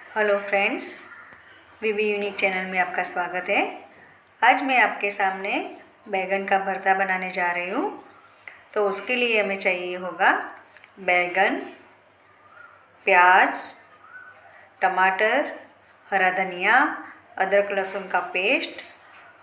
Hello friends, वीवी unique channel में आपका स्वागत है। आज मैं आपके सामने बैगन का भरता बनाने जा रही हूँ। तो उसके लिए हमें चाहिए होगा बैगन, प्याज, टमाटर, हरा धनिया, अदरक लहसुन का पेस्ट,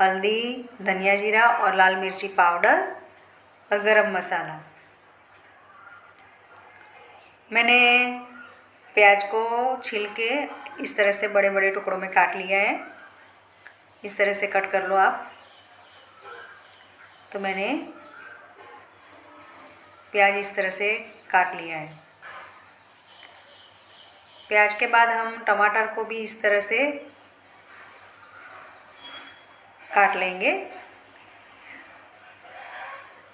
हल्दी, धनिया जीरा और लाल मिर्ची पाउडर और गरम मसाला। मैंने प्याज को छील के इस तरह से बड़े बड़े टुकड़ों में काट लिया है। इस तरह से कट कर लो आप। तो मैंने प्याज इस तरह से काट लिया है। प्याज के बाद हम टमाटर को भी इस तरह से काट लेंगे।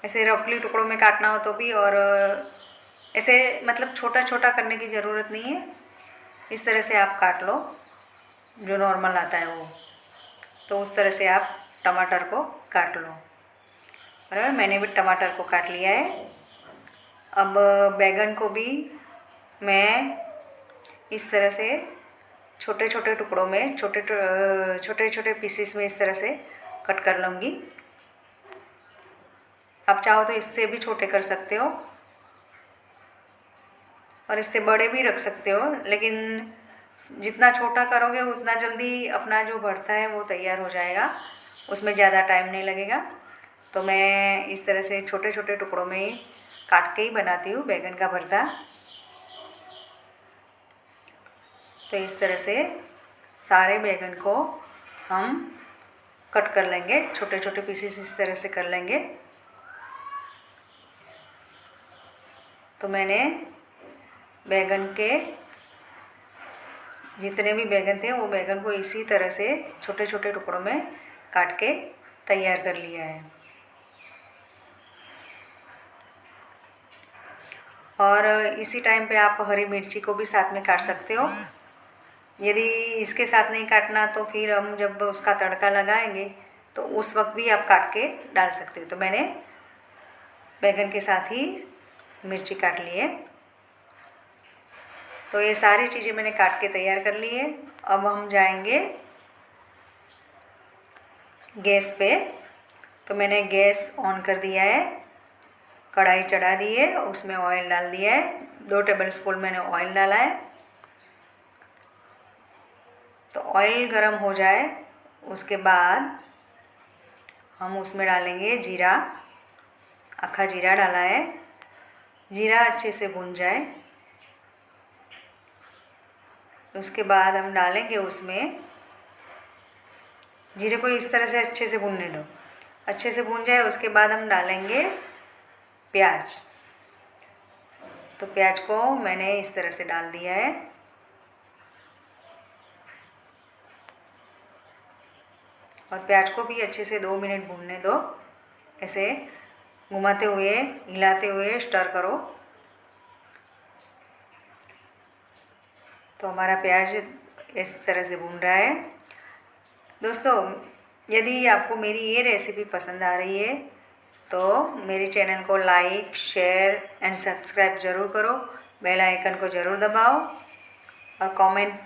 ऐसे रफली टुकड़ों में काटना हो तो भी, और ऐसे मतलब छोटा छोटा करने की ज़रूरत नहीं है। इस तरह से आप काट लो जो नॉर्मल आता है वो। तो उस तरह से आप टमाटर को काट लो। बराबर, मैंने भी टमाटर को काट लिया है। अब बैगन को भी मैं इस तरह से छोटे छोटे टुकड़ों में, छोटे छोटे पीसेस में इस तरह से कट कर लूँगी। आप चाहो तो इससे भी छोटे कर सकते हो और इससे बड़े भी रख सकते हो, लेकिन जितना छोटा करोगे उतना जल्दी अपना जो भरता है वो तैयार हो जाएगा, उसमें ज़्यादा टाइम नहीं लगेगा। तो मैं इस तरह से छोटे छोटे टुकड़ों में काट के ही बनाती हूँ बैगन का भरता। तो इस तरह से सारे बैगन को हम कट कर लेंगे, छोटे छोटे पीसेस इस तरह से कर लेंगे। तो मैंने बैगन के जितने भी बैगन थे वो बैगन को इसी तरह से छोटे छोटे टुकड़ों में काट के तैयार कर लिया है। और इसी टाइम पे आप हरी मिर्ची को भी साथ में काट सकते हो। यदि इसके साथ नहीं काटना तो फिर हम जब उसका तड़का लगाएंगे तो उस वक्त भी आप काट के डाल सकते हो। तो मैंने बैगन के साथ ही मिर्ची काट ली है। तो ये सारी चीज़ें मैंने काट के तैयार कर ली है। अब हम जाएंगे गैस पे। तो मैंने गैस ऑन कर दिया है, कढ़ाई चढ़ा दी है, उसमें ऑयल डाल दिया है। 2 टेबलस्पून मैंने ऑयल डाला है। तो ऑयल गर्म हो जाए उसके बाद हम उसमें डालेंगे जीरा। अक्खा जीरा डाला है। जीरा अच्छे से भुन जाए उसके बाद हम डालेंगे उसमें, जीरे को इस तरह से अच्छे से भूनने दो। अच्छे से भून जाए उसके बाद हम डालेंगे प्याज। तो प्याज को मैंने इस तरह से डाल दिया है। और प्याज को भी अच्छे से 2 मिनट भूनने दो। ऐसे घुमाते हुए, हिलाते हुए स्टर करो। तो हमारा प्याज इस तरह से भून रहा है। दोस्तों, यदि आपको मेरी ये रेसिपी पसंद आ रही है तो मेरे चैनल को लाइक, शेयर एंड सब्सक्राइब ज़रूर करो। बेल आइकन को ज़रूर दबाओ और कमेंट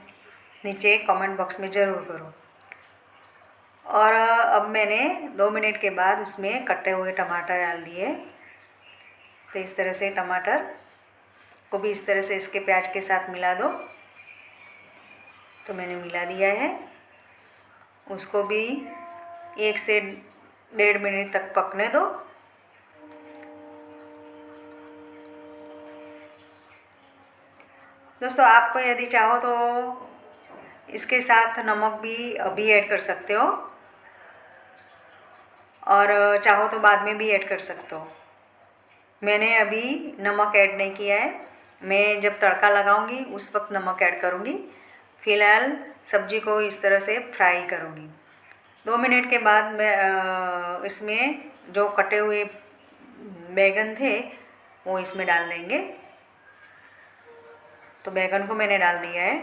नीचे कमेंट बॉक्स में ज़रूर करो। और अब मैंने 2 मिनट के बाद उसमें कटे हुए टमाटर डाल दिए। तो इस तरह से टमाटर को भी इस तरह से इसके प्याज के साथ मिला दो। तो मैंने मिला दिया है। उसको भी 1 से 1.5 मिनट तक पकने दो। दोस्तों, आप यदि चाहो तो इसके साथ नमक भी अभी ऐड कर सकते हो और चाहो तो बाद में भी ऐड कर सकते हो। मैंने अभी नमक ऐड नहीं किया है। मैं जब तड़का लगाऊंगी उस वक्त नमक ऐड करूंगी। फ़िलहाल सब्जी को इस तरह से फ्राई करूंगी। 2 मिनट के बाद मैं इसमें जो कटे हुए बैगन थे वो इसमें डाल देंगे। तो बैगन को मैंने डाल दिया है।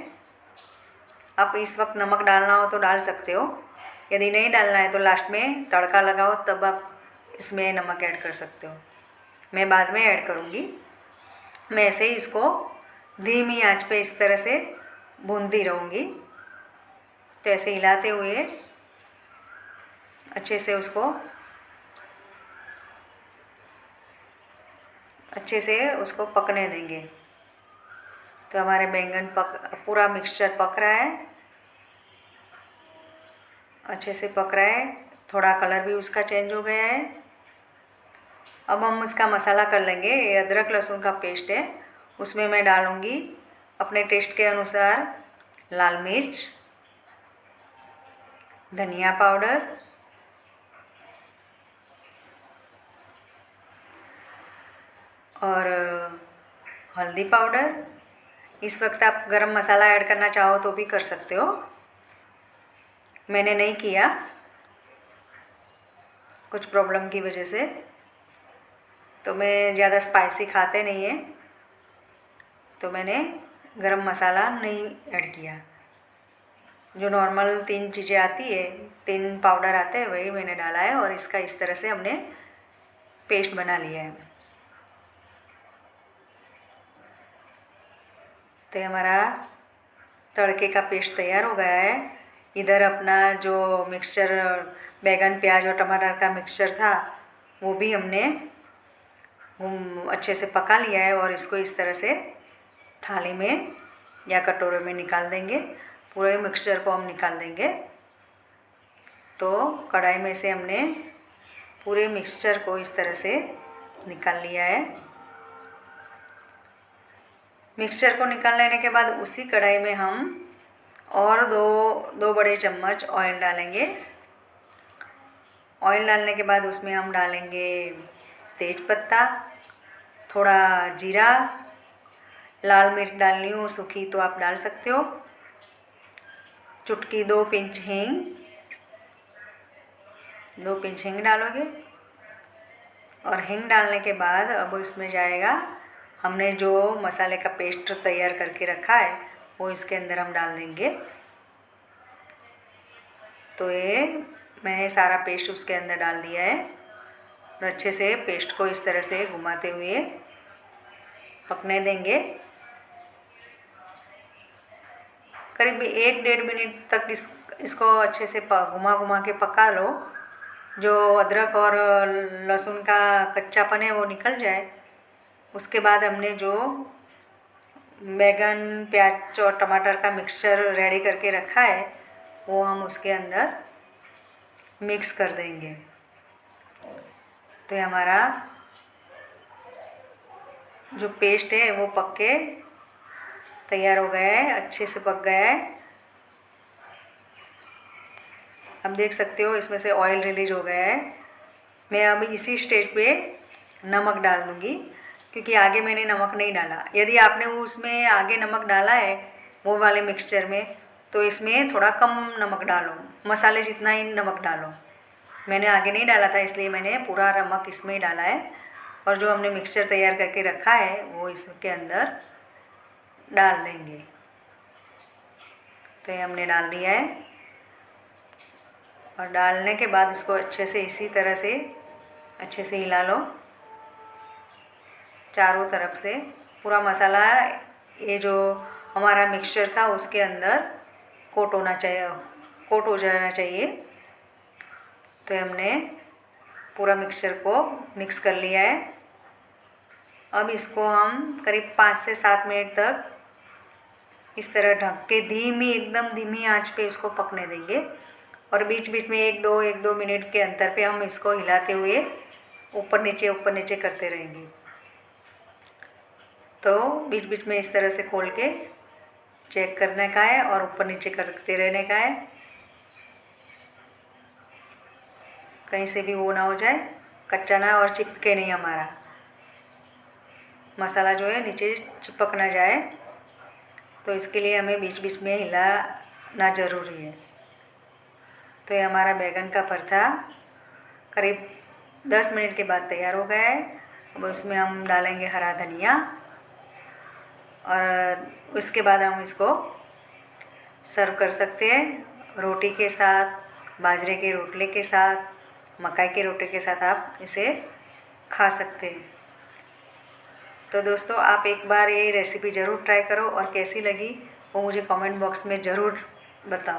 आप इस वक्त नमक डालना हो तो डाल सकते हो। यदि नहीं डालना है तो लास्ट में तड़का लगाओ तब आप इसमें नमक ऐड कर सकते हो। मैं बाद में ऐड करूँगी। मैं ऐसे ही इसको धीमी आंच पे इस तरह से भूनती रहूँगी। तो ऐसे हिलाते हुए अच्छे से उसको पकने देंगे। तो हमारे बैंगन पूरा मिक्सचर पक रहा है, अच्छे से पक रहा है, थोड़ा कलर भी उसका चेंज हो गया है। अब हम इसका मसाला कर लेंगे। ये अदरक लहसुन का पेस्ट है, उसमें मैं डालूँगी अपने टेस्ट के अनुसार लाल मिर्च, धनिया पाउडर, और हल्दी पाउडर। इस वक्त आप गरम मसाला ऐड करना चाहो तो भी कर सकते हो, मैंने नहीं किया कुछ प्रॉब्लम की वजह से। तो मैं ज़्यादा स्पाइसी खाते नहीं है, तो मैंने गरम मसाला नहीं ऐड किया। जो नॉर्मल 3 चीज़ें आती है, 3 पाउडर आते हैं, वही मैंने डाला है। और इसका इस तरह से हमने पेस्ट बना लिया है। तो हमारा तड़के का पेस्ट तैयार हो गया है। इधर अपना जो मिक्सचर बैगन प्याज और टमाटर का मिक्सचर था वो भी हमने अच्छे से पका लिया है। और इसको इस तरह से थाली में या कटोरे में निकाल देंगे। पूरे मिक्सचर को हम निकाल देंगे। तो कढ़ाई में से हमने पूरे मिक्सचर को इस तरह से निकाल लिया है। मिक्सचर को निकाल लेने के बाद उसी कढ़ाई में हम और दो बड़े चम्मच ऑयल डालेंगे। ऑयल डालने के बाद उसमें हम डालेंगे तेज पत्ता, थोड़ा जीरा, लाल मिर्च डालनी हो सूखी तो आप डाल सकते हो, चुटकी 2 पिंच हींग, 2 पिंच हींग डालोगे। और हींग डालने के बाद अब इसमें जाएगा हमने जो मसाले का पेस्ट तैयार करके रखा है वो इसके अंदर हम डाल देंगे। तो ये मैंने सारा पेस्ट उसके अंदर डाल दिया है। और अच्छे से पेस्ट को इस तरह से घुमाते हुए पकने देंगे। करीब 1-1.5 मिनट तक इसको अच्छे से घुमा के पका लो। जो अदरक और लहसुन का कच्चापन है वो निकल जाए। उसके बाद हमने जो बैगन प्याज और टमाटर का मिक्सचर रेडी करके रखा है वो हम उसके अंदर मिक्स कर देंगे। तो ये हमारा जो पेस्ट है वो पक के तैयार हो गया है, अच्छे से पक गया है। अब देख सकते हो इसमें से ऑयल रिलीज हो गया है। मैं अब इसी स्टेज पे नमक डाल दूँगी, क्योंकि आगे मैंने नमक नहीं डाला। यदि आपने उसमें आगे नमक डाला है वो वाले मिक्सचर में, तो इसमें थोड़ा कम नमक डालो, मसाले जितना ही नमक डालो। मैंने आगे नहीं डाला था, इसलिए मैंने पूरा नमक इसमें ही डाला है। और जो हमने मिक्सचर तैयार करके रखा है वो इसके अंदर डाल देंगे। तो ये हमने डाल दिया है। और डालने के बाद इसको अच्छे से इसी तरह से अच्छे से हिला लो चारों तरफ से। पूरा मसाला ये जो हमारा मिक्सचर था उसके अंदर कोट हो जाना चाहिए। तो हमने पूरा मिक्सचर को मिक्स कर लिया है। अब इसको हम करीब 5 से 7 मिनट तक इस तरह ढक के एकदम धीमी आंच पे इसको पकने देंगे। और बीच बीच में 1-2 मिनट के अंतर पे हम इसको हिलाते हुए ऊपर नीचे करते रहेंगे। तो बीच बीच में इस तरह से खोल के चेक करने का है और ऊपर नीचे करते रहने का है, कहीं से भी वो ना हो जाए, कच्चा ना और चिपके नहीं हमारा मसाला जो है नीचे चिपक ना जाए। तो इसके लिए हमें बीच बीच में हिलाना ज़रूरी है। तो ये हमारा बैगन का भरता करीब 10 मिनट के बाद तैयार हो गया है। अब उसमें हम डालेंगे हरा धनिया और उसके बाद हम इसको सर्व कर सकते हैं रोटी के साथ, बाजरे के रोटले के साथ, मकई के रोटी के साथ आप इसे खा सकते हैं। तो दोस्तों आप एक बार ये रेसिपी ज़रूर ट्राई करो और कैसी लगी वो मुझे कमेंट बॉक्स में ज़रूर बताओ।